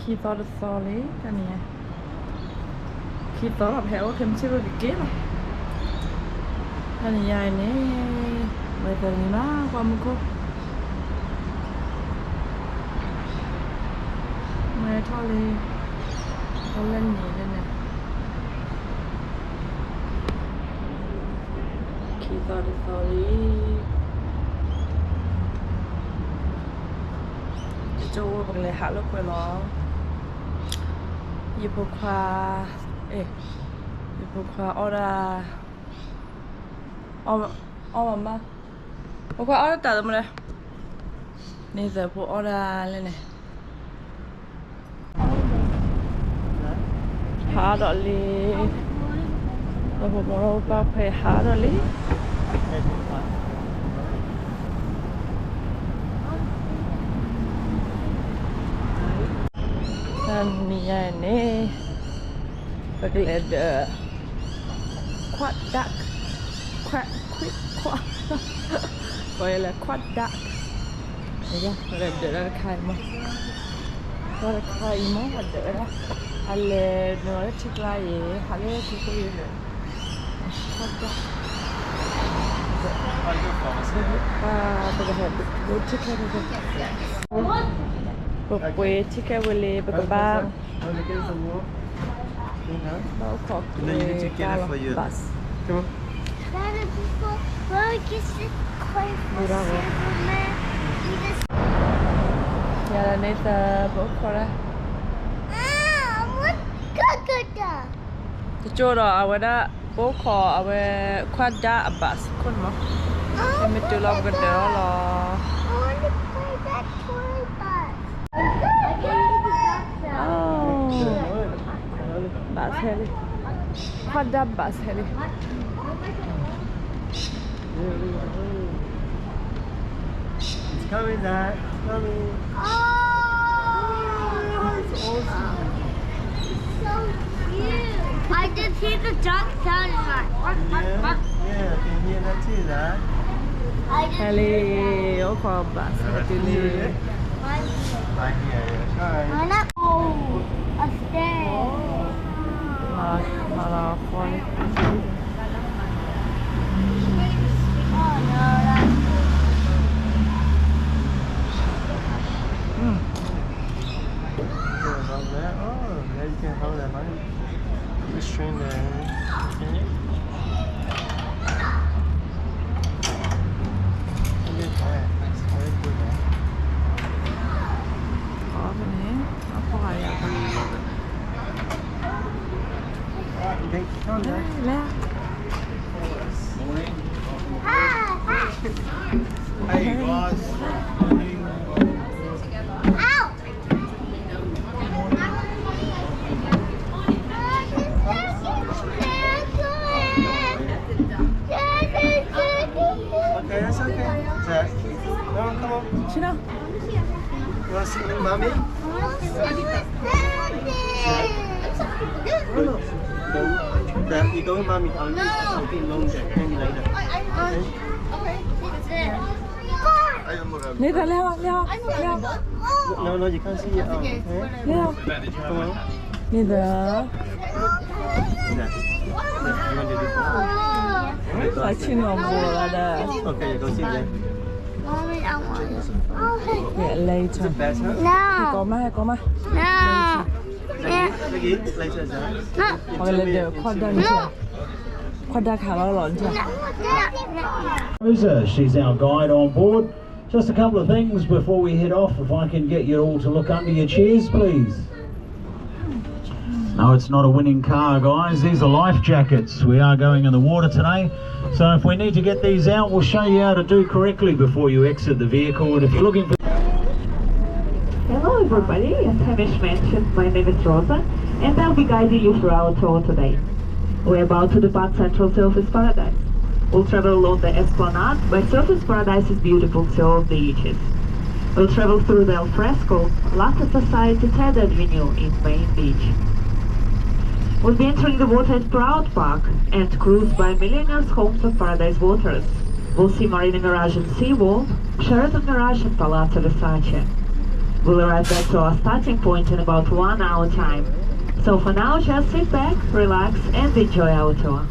Khi to được so lý cái này. Khi to là héo thêm chiếc cái kia mà. Cái này dài nè. Bây giờ thì nó qua một cô. Mẹ thôi đi. Con lên nhỉ đây nè. Khi to được so lý. Châu bằng lệ hạ lúc quay nó Yếp khoa Yếp khoa ora Oma khoa ora tả mà đây Nên giờ phụ ora lên này Há đỏ li Rồi phụ mô bà phải há đỏ li Mia ini ada Quack'rDuck gọi là Quack'rDuck đây ra ada khai mà ada khai mà ada đó ale nói chiếc lá gì ale chiếc cái gì Quack'rDuck bây giờ chiếc cái gì quê chiếc cái vali bang bao khóc về cả bus nhà là nơi ta bố khóc ra chỗ đó ở đó bố khóc ở về Quack'rDuck bus con mà em mới làm cái đó là bus heli. Quack'rDuck bus heli. It's coming, Dad. It's coming. Oh, it's awesome. It's so cute. I just hear the duck sounding like. Yeah, I can hear that too, Dad. Heli, oh, khoa bus heli. Right here, yeah. Oh, a stair. Mà là khoa đi. Oh no, that's. Oh, now you can hold that money. Just string there. Can you? Look at that. That's very good, man. Có cái này, nó khoai à. Okay, come on, Dad. Lẹ. Hey guys. Ow! Okay, that's okay. Zach, no, come on. Sit down. You want to sit with Mommy? No. Dad, you go with Mommy. I'll be alone there. Maybe later. Nè ta leo. No, you can't see it. Okay. Leo. Come on. Nè ta. Dad, you want to do this one? Phải chim lòng bùa là đây. Okay, you go sit there. Mommy, I want. Yeah, later. Better? No. Có má. No. Again, later, Dad. No. Hoặc là đều Quack'rDuck chưa? Quack'rDuck khá là lộn chưa? Rosa, she's our guide on board. Just a couple of things before we head off. If I can get you all to look under your chairs, please. No, it's not a winning car, guys. These are life jackets. We are going in the water today. So if we need to get these out, we'll show you how to do correctly before you exit the vehicle. And if you're looking for... Hello everybody, as Hamish mentioned, my name is Rosa and I'll be guiding you through our tour today. We're about to depart Central Surface Paradise. We'll travel along the Esplanade, where Surface Paradise's beautiful surf beaches. We'll travel through the alfresco Latte Society Ted Avenue in Main Beach. We'll be entering the water at Proud Park and cruise by Millionaires Homes of Paradise Waters. We'll see Marina Mirage and Seawall, Sheraton Mirage and Palazzo Versace. We'll arrive back to our starting point in about 1 hour time. So for now, just sit back, relax, and enjoy our tour.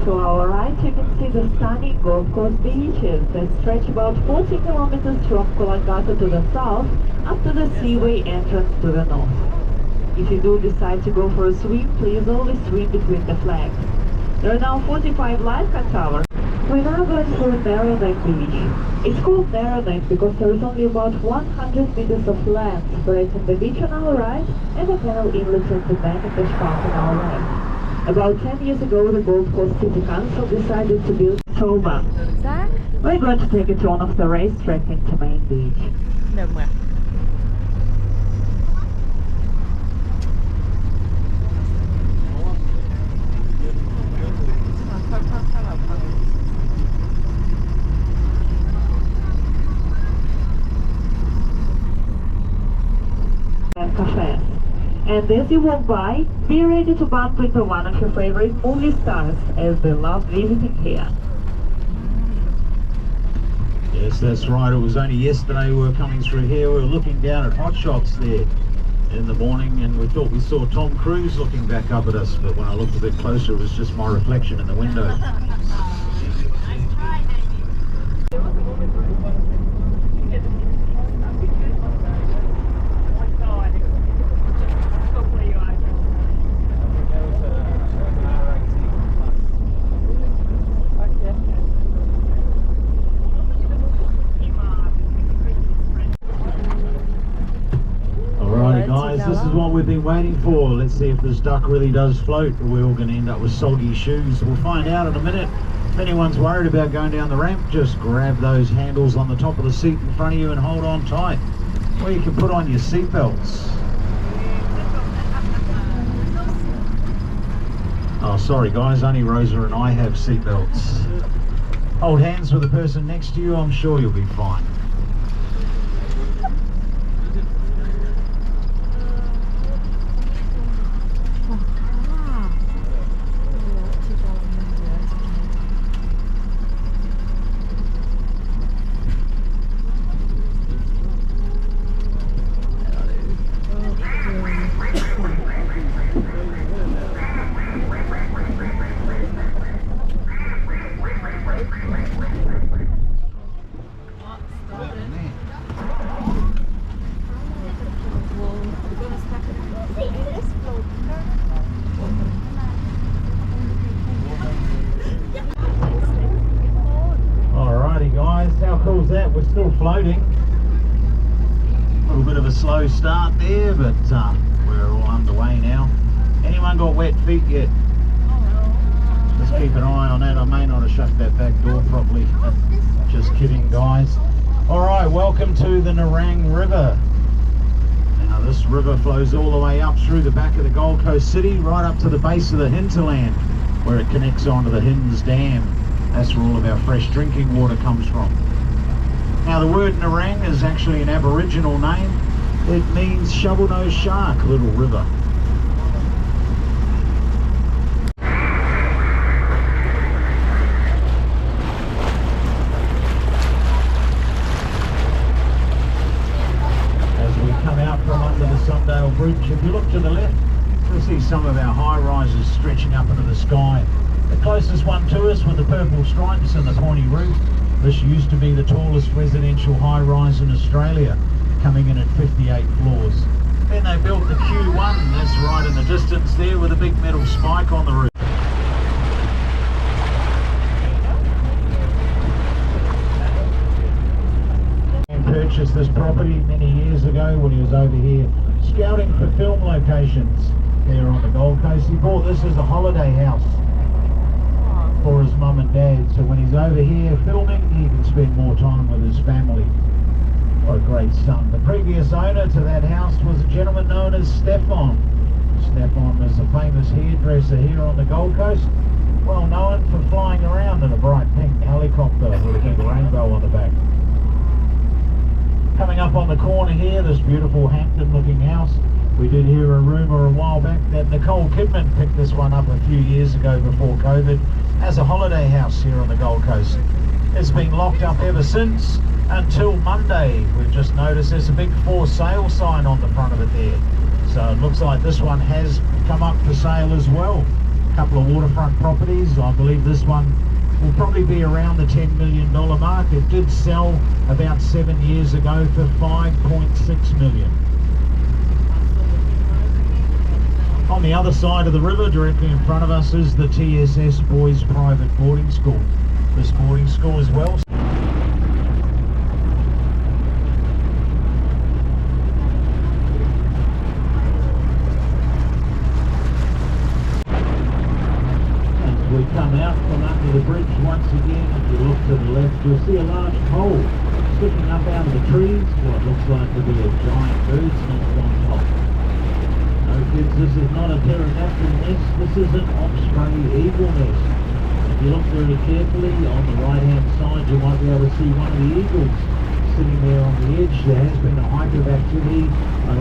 To our right, you can see the stunning Gold Coast beaches that stretch about 40 kilometers from Coolangatta to the south up to the seaway entrance to the north. If you do decide to go for a swim, please always swim between the flags. There are now 45 lifeguard towers. We're now going for Nerang Beach. It's called Nerang because there is only about 100 meters of land separating the beach on our right and the canal inlet into Marinas Park on our left. About 10 years ago, the Gold Coast City Council decided to build Toba. Zach? We're going to take a tour of the racetrack into Main Beach. Dobra. And cafes. And as you walk by, be ready to bump into one of your favorite movie stars, as they love visiting here. Yes, that's right. It was only yesterday we were coming through here. We were looking down at Hot Shots there in the morning, and we thought we saw Tom Cruise looking back up at us, but when I looked a bit closer, it was just my reflection in the window. Guys, this is what we've been waiting for. Let's see if this duck really does float, or we're all going to end up with soggy shoes. We'll find out in a minute. If anyone's worried about going down the ramp, just grab those handles on the top of the seat in front of you and hold on tight. Or you can put on your seat belts. Oh, sorry guys, only Rosa and I have seat belts. Hold hands with the person next to you, I'm sure you'll be fine. How cool is that? We're still floating. A little bit of a slow start there, but we're all underway now. Anyone got wet feet yet? Just keep an eye on that. I may not have shut that back door properly. Just kidding, guys. Alright, welcome to the Nerang River. Now this river flows all the way up through the back of the Gold Coast City, right up to the base of the hinterland, where it connects onto the Hinds Dam. That's where all of our fresh drinking water comes from. Now the word Nerang is actually an Aboriginal name. It means shovel-nosed shark, little river. As we come out from under the Sundale Bridge, if you look to the left, you'll see some of our high-rises stretching up into the sky. The closest one to us with the purple stripes and the pointy roof. This used to be the tallest residential high-rise in Australia, coming in at 58 floors. Then they built the Q1, that's right in the distance there, with a big metal spike on the roof. He purchased this property many years ago when he was over here scouting for film locations there on the Gold Coast. He bought this as a holiday house for his mum and dad, so when he's over here filming he can spend more time with his family. What a great son. The previous owner to that house was a gentleman known as Stefan. Stefan is a famous hairdresser here on the Gold Coast, well known for flying around in a bright pink helicopter with a big rainbow on the back. Coming up on the corner here, this beautiful Hampton-looking house. We did hear a rumour a while back that Nicole Kidman picked this one up a few years ago before COVID as a holiday house here on the Gold Coast. It's been locked up ever since until Monday. We've just noticed there's a big for sale sign on the front of it there. So it looks like this one has come up for sale as well. A couple of waterfront properties. I believe this one will probably be around the $10 million mark. It did sell about 7 years ago for $5.6 million. On the other side of the river, directly in front of us, is the TSS Boys Private Boarding School. This boarding school as well. As we come out from under the bridge once again, if you look to the left, you'll see a large pole sticking up out of the trees. What looks like to be a giant bird's nest on top. No kids, this is not a pterodactyl nest, this is an osprey eagle nest. If you look very carefully on the right hand side, you might be able to see one of the eagles sitting there on the edge. There has been a hike of activity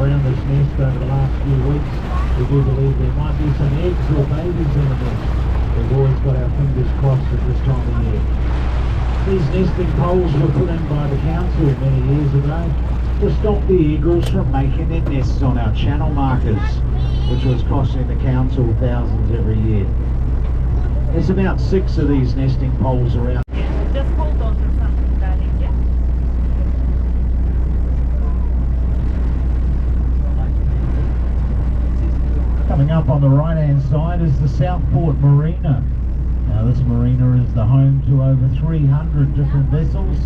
around this nest over the last few weeks. We do believe there might be some eggs or babies in the nest. We've always got our fingers crossed at this time of year. These nesting poles were put in by the council many years ago to stop the eagles from making their nests on our channel markers, which was costing the council thousands every year. There's about 6 of these nesting poles around. Yeah, just hold on to something, darling, yeah? Coming up on the right hand side is the Southport Marina. Now this marina is the home to over 300 different vessels.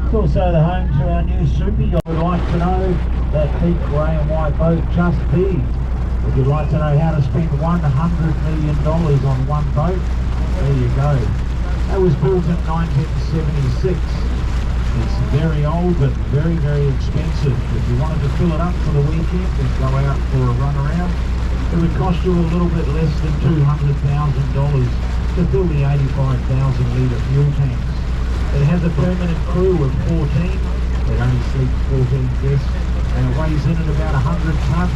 It's also the home to our new super yacht. We'd like to know that peak grey and white boat Just Be. If you'd like to know how to spend $100 million on one boat, there you go. That was built in 1976. It's very old but very, very expensive. If you wanted to fill it up for the weekend and go out for a run around, it would cost you a little bit less than $200,000 to fill the 85,000 litre fuel tanks. It has a permanent crew of 14. It only sleeps 14 guests and it weighs in at about 100 tonne.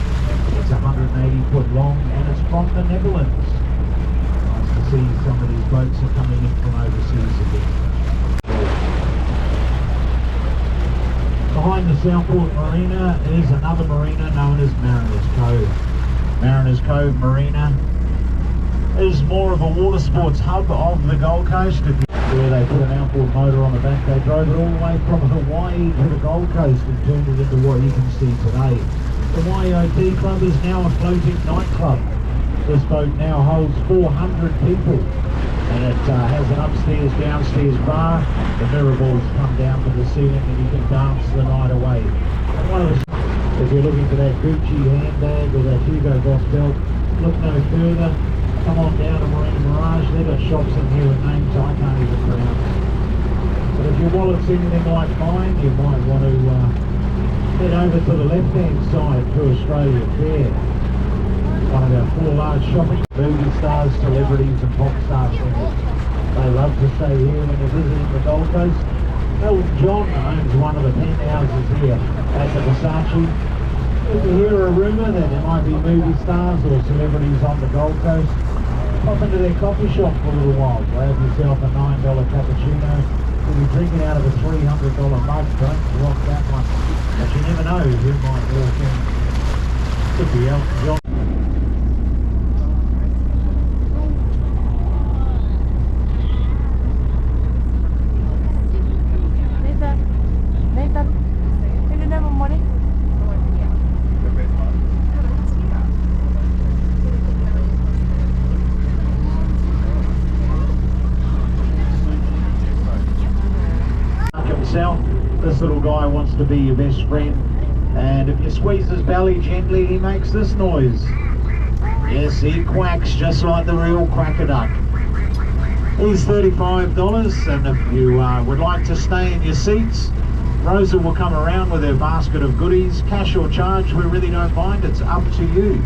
It's 180 foot long and it's from the Netherlands. Nice to see some of these boats are coming in from overseas again. Behind the Southport Marina is another marina known as Marinas Cove. Marinas Cove Marina is more of a water sports hub of the Gold Coast. Where they put an outboard motor on the back, they drove it all the way from Hawaii to the Gold Coast and turned it into what you can see today. The YOT Club is now a floating nightclub. This boat now holds 400 people and it has an upstairs, downstairs bar. The mirror balls come down to the ceiling and you can dance the night away. If you're looking for that Gucci handbag or that Hugo Boss belt, look no further. Come on down to Marina Mirage. They've got shops in here with names I can't even pronounce. But if your wallet's anything like mine, you might want to head over to the left-hand side to Australia Fair. One of our 4 large shopping movie stars, celebrities and pop star singers. They love to stay here when they're visiting the Gold Coast. Elton John owns one of the penthouses here at the Versace. If you hear a rumour that there might be movie stars or celebrities on the Gold Coast, pop into their coffee shop for a little while. Grab yourself a $9 cappuccino. You'll be drinking out of a $300 mug. Don't rock that one. But you never know who might walk in. Could be Elton John. This little guy wants to be your best friend, and if you squeeze his belly gently he makes this noise. Yes, he quacks just like the real Quack'rDuck. He's $35, and if you would like to stay in your seats, Rosa will come around with her basket of goodies. Cash or charge, we really don't mind, it's up to you.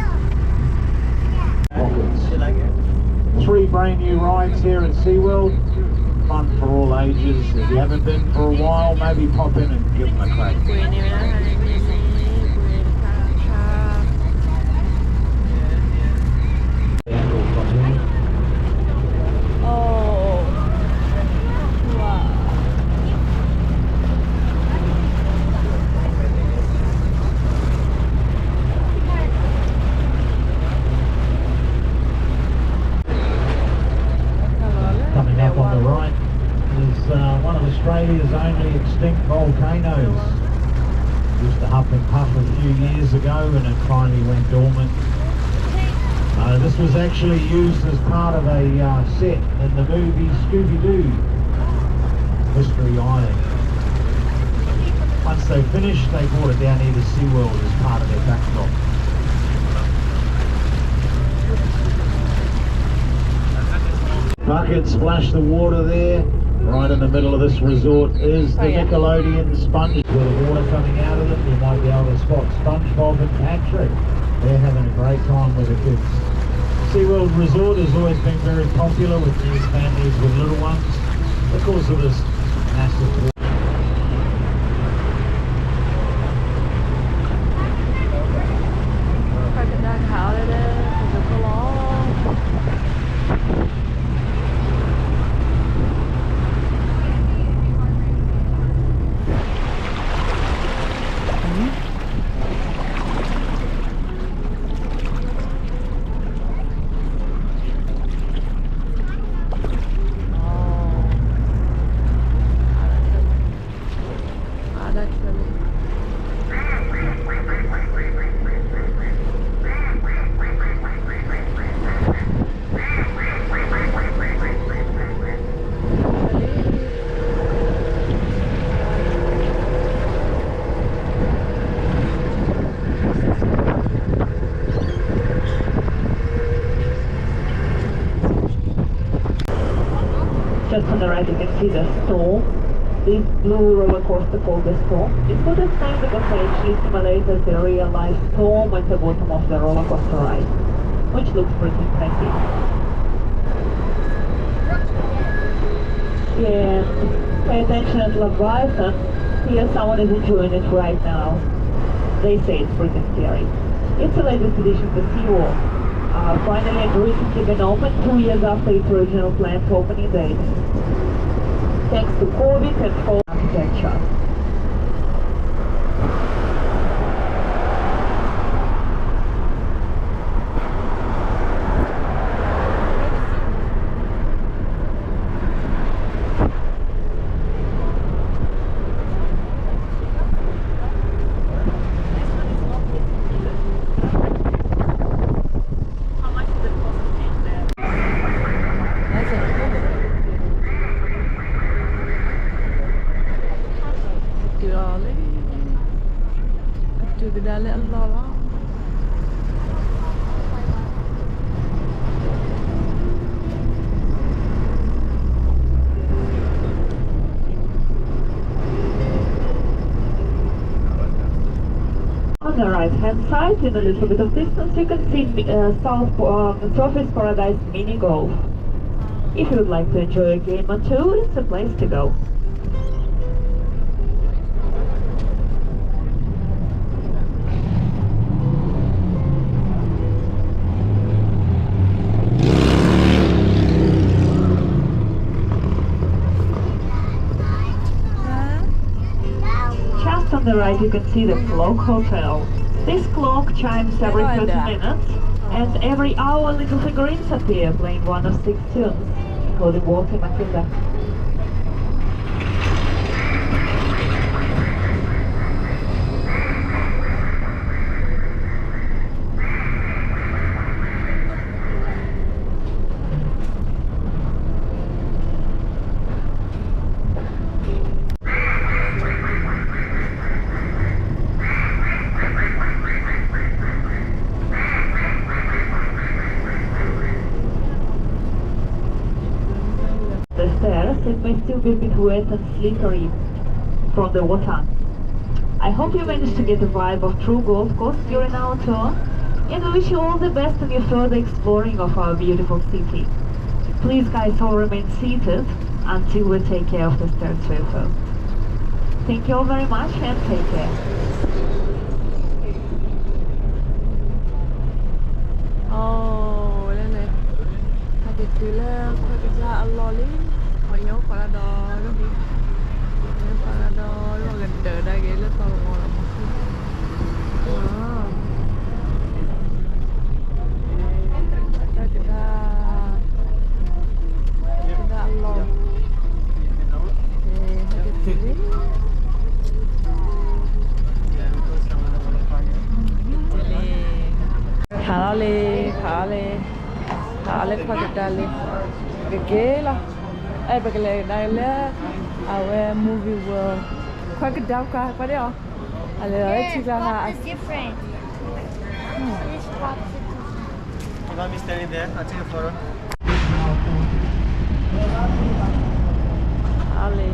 Pockets. 3 brand new rides here at SeaWorld. fun for all ages. If you haven't been for a while, maybe pop in and give them a crack. คุยนี่ไม่ได้คุยค่ะ Handle from here. โอ้ว้าว Coming up on the right is one of Australia's only extinct volcanoes. Used to huff and puff a few years ago and it finally went dormant. This was actually used as part of a set in the movie Scooby-Doo, Mystery Island. Once they finished, they brought it down here to SeaWorld as part of their backdrop. Bucket splash the water there. Right in the middle of this resort is the Nickelodeon sponge. With the water coming out of them, you might be able to spot SpongeBob and Patrick. They're having a great time with the kids. SeaWorld Resort has always been very popular with new families with little ones because of this massive water. Just on the right you can see the Storm. This blue roller coaster called the Storm. It's got its name because it actually simulates a real life storm at the bottom of the roller coaster ride, which looks pretty impressive. Yeah, pay attention at Leviathan. Here someone is enjoying it right now. They say it's pretty scary. It's the latest addition to SeaWorld. Finally and recently been opened 2 years after its original planned opening date. Thanks to COVID and fall architecture. On the right hand side, in a little bit of distance, you can see Surface Paradise Mini Golf. If you would like to enjoy a game or two, it's a place to go. Just on the right you can see the Clock Hotel. This clock chimes every 30 minutes, and every hour little figurines appear playing one of 6 tunes, including Walter Matilda. It may still be a bit wet and slippery from the water. I hope you managed to get the vibe of true Gold Coast during our tour, and we wish you all the best in your further exploring of our beautiful city. Please guys all remain seated until we take care of the Stairs River. Thank you all very much and take care. Oh, đây này. Hai cái từ là phải cái ra lolly. Họ nhớ qua là đó đó đi. Nhớ qua là đó rồi gần tới đây cái là tao ngon lắm. Wow. Cái ra lolly. Thả lên qua cái đây cái ghế là ai bây giờ đây là our movie world qua cái đảo qua đấy à là chỉ là It's different. This box is You want me standing there? I'll take a photo. thả lên